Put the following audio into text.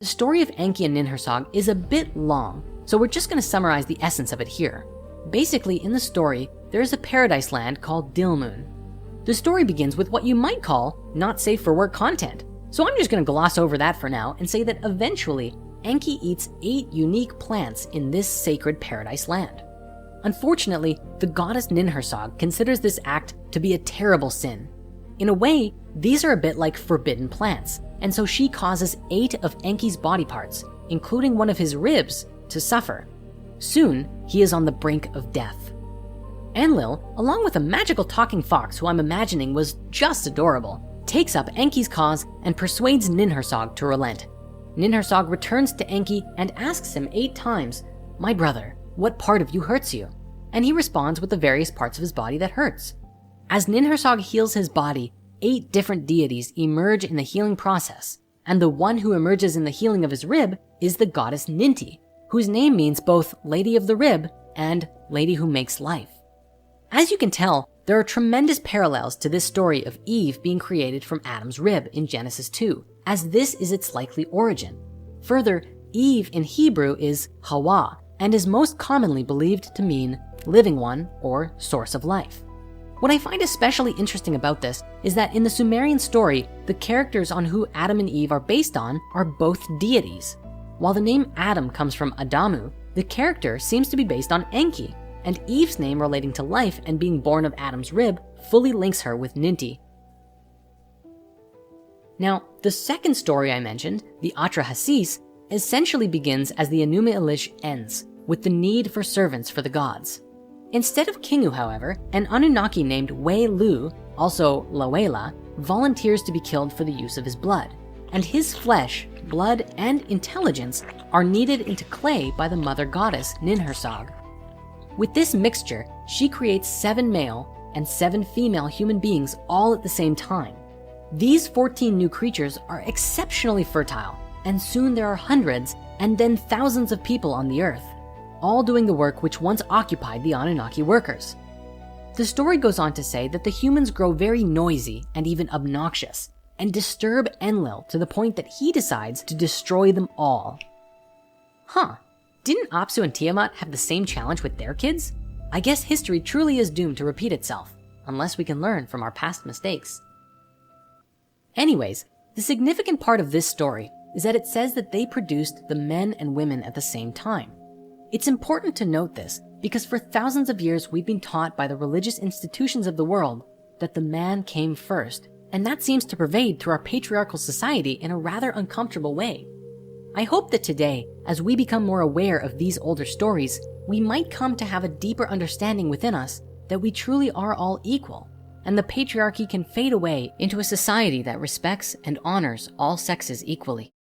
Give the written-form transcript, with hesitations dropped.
The story of Enki and Ninhursag is a bit long, so we're just gonna summarize the essence of it here. Basically, in the story, there is a paradise land called Dilmun. The story begins with what you might call not safe for work content. So I'm just gonna gloss over that for now and say that eventually, Enki eats 8 unique plants in this sacred paradise land. Unfortunately, the goddess Ninhursag considers this act to be a terrible sin. In a way, these are a bit like forbidden plants, and so she causes 8 of Enki's body parts, including one of his ribs, to suffer. Soon, he is on the brink of death. Enlil, along with a magical talking fox who I'm imagining was just adorable, takes up Enki's cause and persuades Ninhursag to relent. Ninhursag returns to Enki and asks him 8 times, "My brother, what part of you hurts you?" And he responds with the various parts of his body that hurts. As Ninhursag heals his body, 8 different deities emerge in the healing process, and the one who emerges in the healing of his rib is the goddess Ninti, whose name means both Lady of the Rib and Lady who makes life. As you can tell, there are tremendous parallels to this story of Eve being created from Adam's rib in Genesis 2, as this is its likely origin. Further, Eve in Hebrew is Hawa, and is most commonly believed to mean living one or source of life. What I find especially interesting about this is that in the Sumerian story, the characters on who Adam and Eve are based on are both deities. While the name Adam comes from Adamu, the character seems to be based on Enki, and Eve's name relating to life and being born of Adam's rib fully links her with Ninti. Now, the second story I mentioned, the Atra-Hasis, essentially begins as the Enuma Elish ends, with the need for servants for the gods. Instead of Kingu, however, an Anunnaki named Wei Lu, also Lawela, volunteers to be killed for the use of his blood. And his flesh, blood, and intelligence are kneaded into clay by the mother goddess Ninhursag. With this mixture, she creates 7 male and 7 female human beings all at the same time. These 14 new creatures are exceptionally fertile, and soon there are hundreds and then thousands of people on the earth, all doing the work which once occupied the Anunnaki workers. The story goes on to say that the humans grow very noisy and even obnoxious, and disturb Enlil to the point that he decides to destroy them all. Didn't Apsu and Tiamat have the same challenge with their kids? I guess history truly is doomed to repeat itself, unless we can learn from our past mistakes. Anyways, the significant part of this story is that it says that they produced the men and women at the same time. It's important to note this because for thousands of years we've been taught by the religious institutions of the world that the man came first, and that seems to pervade through our patriarchal society in a rather uncomfortable way. I hope that today, as we become more aware of these older stories, we might come to have a deeper understanding within us that we truly are all equal, and the patriarchy can fade away into a society that respects and honors all sexes equally.